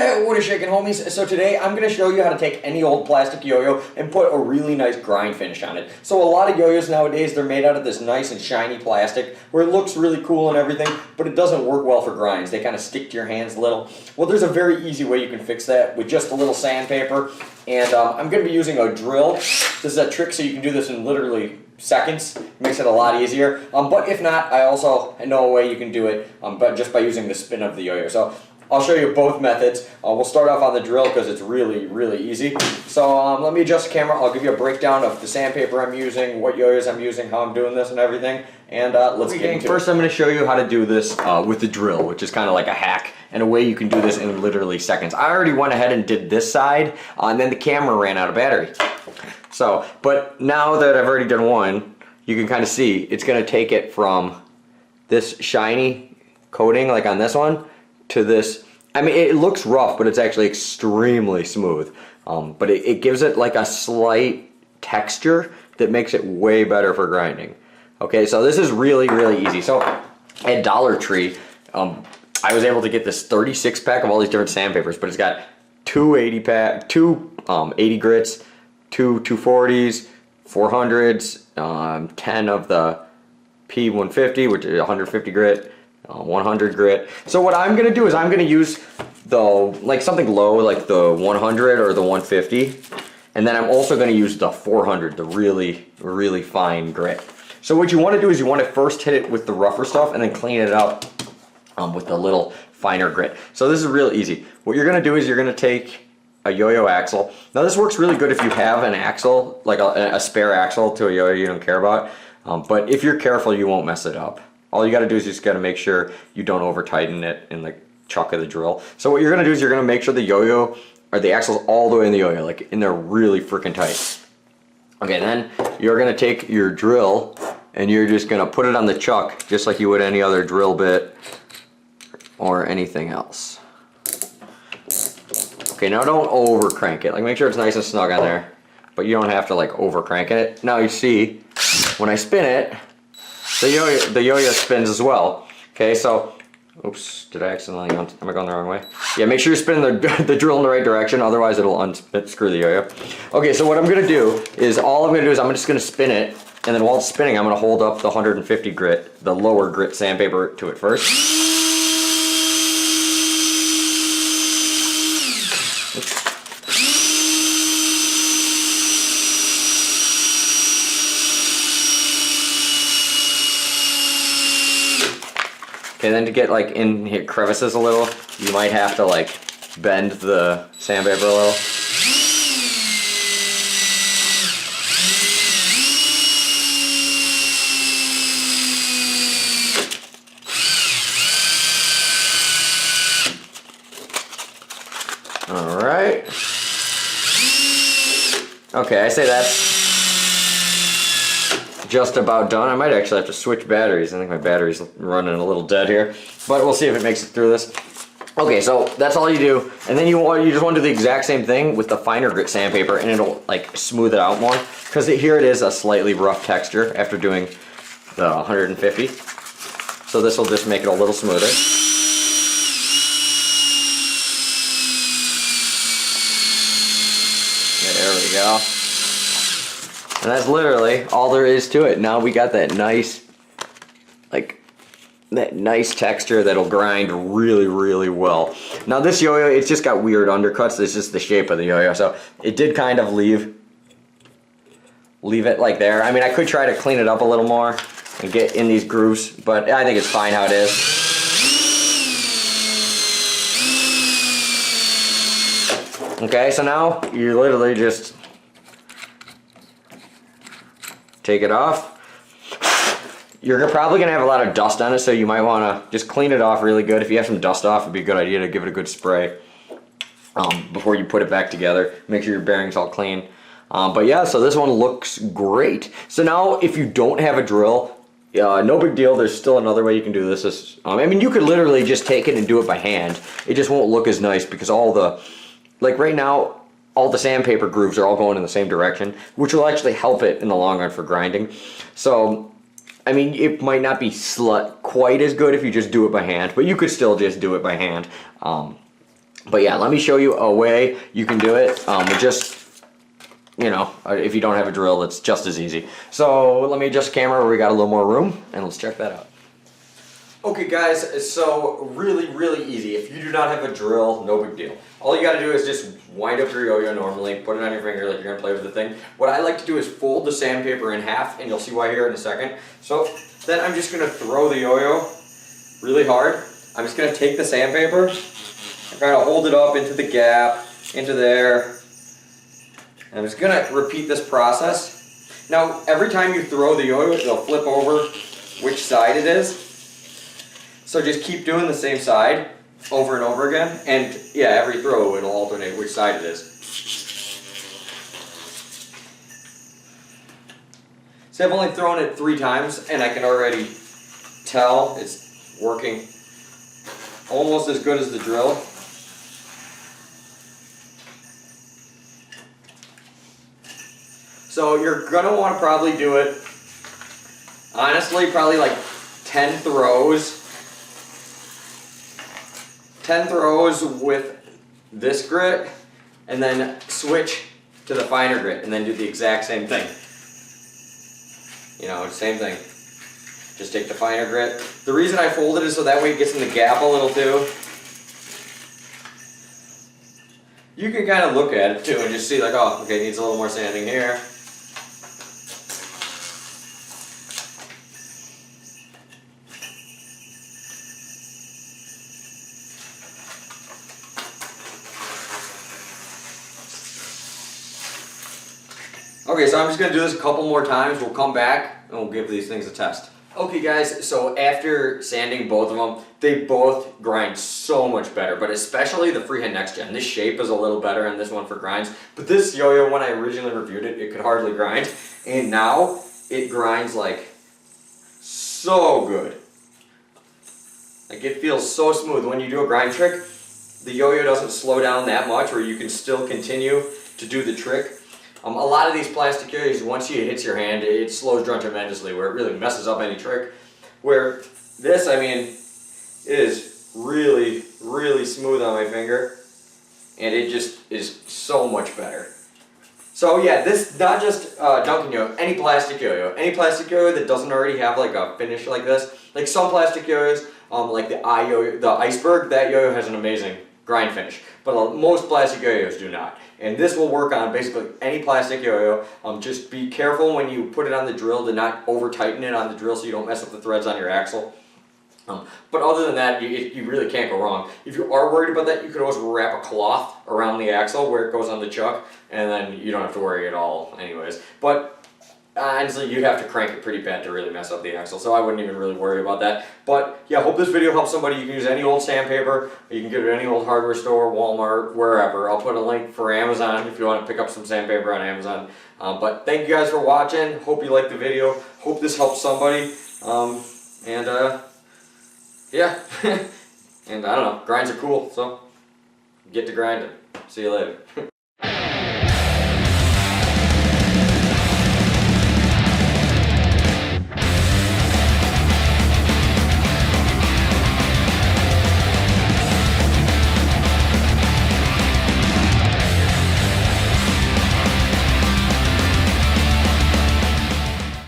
What is shaking, homies? So today I'm going to show you how to take any old plastic yo-yo and put a really nice grind finish on it. So a lot of yo-yos nowadays, they're made out of this nice and shiny plastic where it looks really cool and everything, but it doesn't work well for grinds. They kind of stick to your hands a little. Well, there's a very easy way you can fix that with just a little sandpaper. And I'm going to be using a drill. This is a trick so you can do this in literally seconds. It makes it a lot easier. But if not, I also know a way you can do it but just by using the spin of the yo-yo. So I'll show you both methods. We'll start off on the drill because it's really, really easy. So let me adjust the camera. I'll give you a breakdown of the sandpaper I'm using, what yo-yos I'm using, how I'm doing this and everything. And let's get into it. First I'm going to show you how to do this with the drill, which is kind of like a hack and a way you can do this in literally seconds. I already went ahead and did this side and then the camera ran out of battery. So, but now that I've already done one, you can kind of see it's going to take it from this shiny coating like on this one to this. I mean, it looks rough, but it's actually extremely smooth. But it gives it like a slight texture that makes it way better for grinding. Okay, so this is really, really easy. So at Dollar Tree, I was able to get this 36 pack of all these different sandpapers, but it's got two 80 grits, two 240s, 400s, 10 of the P150, which is 150 grit, 100 grit. So what I'm gonna do is I'm gonna use like something low, like the 100 or the 150, and then I'm also gonna use the 400, the really, really fine grit. So what you want to do is you want to first hit it with the rougher stuff and then clean it up with the little finer grit. So this is real easy. What you're gonna do is you're gonna take a yo-yo axle. Now this works really good if you have an axle, like a spare axle to a yo-yo you don't care about. But if you're careful, you won't mess it up. All you got to do is just got to make sure you don't over tighten it in the chuck of the drill. So what you're going to do is you're going to make sure the yo-yo or the axle's all the way in the yo-yo, like in there really freaking tight. Okay, then you're going to take your drill and you're just going to put it on the chuck just like you would any other drill bit or anything else. Okay, now don't over crank it. Like make sure it's nice and snug on there, but you don't have to like over crank it. Now you see when I spin it, the yo-yo spins as well. Okay, so, oops, did I accidentally, am I going the wrong way? Yeah, make sure you're spinning the drill in the right direction, otherwise it'll unscrew the yo-yo. Okay, so what I'm gonna do is, all I'm gonna do is I'm just gonna spin it, and then while it's spinning, I'm gonna hold up the 150 grit, the lower grit sandpaper to it first. Oops. Okay, then to get like in here crevices a little, you might have to like bend the sandpaper a little. All right. Okay, I say that's just about done. I might actually have to switch batteries. I think my battery's running a little dead here, but we'll see if it makes it through this. Okay, so that's all you do, and then you just want to do the exact same thing with the finer grit sandpaper, and it'll like smooth it out more because here it is a slightly rough texture after doing the 150. So this will just make it a little smoother. There we go. And that's literally all there is to it. Now we got that nice, like, that nice texture that'll grind really, really well. Now this yo-yo, it's just got weird undercuts. It's just the shape of the yo-yo. So it did kind of leave it like there. I mean, I could try to clean it up a little more and get in these grooves, but I think it's fine how it is. Okay, so now you literally just take it off. You're probably gonna have a lot of dust on it, so you might wanna just clean it off really good. If you have some dust off, it'd be a good idea to give it a good spray before you put it back together. Make sure your bearing's all clean. But yeah, so this one looks great. So now if you don't have a drill, no big deal. There's still another way you can do this. I mean, you could literally just take it and do it by hand. It just won't look as nice because all the, like right now, all the sandpaper grooves are all going in the same direction, which will actually help it in the long run for grinding. So, I mean, it might not be quite as good if you just do it by hand, but you could still just do it by hand. But yeah, let me show you a way you can do it with just, you know, if you don't have a drill, it's just as easy. So let me adjust the camera where we got a little more room, and let's check that out. Okay guys, so really easy. If you do not have a drill, no big deal. All you gotta do is just wind up your yo-yo normally, put it on your finger like you're gonna play with the thing. What I like to do is fold the sandpaper in half, and you'll see why here in a second. So then I'm just gonna throw the yo-yo really hard. I'm just gonna take the sandpaper and kind of hold it up into the gap, into there. And I'm just gonna repeat this process. Now, every time you throw the yo-yo, it'll flip over which side it is. So just keep doing the same side over and over again, and yeah, every throw it'll alternate which side it is. So I've only thrown it 3 times, and I can already tell it's working almost as good as the drill. So you're gonna want to probably do it, honestly, probably like 10 throws. 10 throws with this grit, and then switch to the finer grit, and then do the exact same thing. You know, same thing. Just take the finer grit. The reason I fold it is so that way it gets in the gap a little too. You can kind of look at it too and just see like, oh, okay, it needs a little more sanding here. Okay, so I'm just going to do this a couple more times. We'll come back and we'll give these things a test. Okay guys, so after sanding both of them, they both grind so much better, but especially the Freehand Next Gen. This shape is a little better and this one for grinds, but this yo-yo, when I originally reviewed it, it could hardly grind, and now it grinds like so good. Like it feels so smooth. When you do a grind trick, the yo-yo doesn't slow down that much where you can still continue to do the trick. A lot of these plastic yo-yos, once it hits your hand, it slows down tremendously, where it really messes up any trick. Where this, I mean, it is really smooth on my finger, and it just is so much better. So yeah, this, not just Duncan yo-yo, any plastic yo-yo that doesn't already have like a finish like this. Like some plastic yo-yos, like the Iceberg, that yo-yo has an amazing grind finish, but most plastic yo-yos do not. And this will work on basically any plastic yo-yo. Just be careful when you put it on the drill to not over tighten it on the drill so you don't mess up the threads on your axle. But other than that, you really can't go wrong. If you are worried about that, you could always wrap a cloth around the axle where it goes on the chuck, and then you don't have to worry at all anyways. But honestly, you'd have to crank it pretty bad to really mess up the axle, so I wouldn't even really worry about that. But yeah, hope this video helps somebody. You can use any old sandpaper, you can get it at any old hardware store, Walmart, wherever. I'll put a link for Amazon if you want to pick up some sandpaper on Amazon. But thank you guys for watching. Hope you liked the video. Hope this helps somebody. Yeah. And I don't know, grinds are cool, so get to grinding. See you later.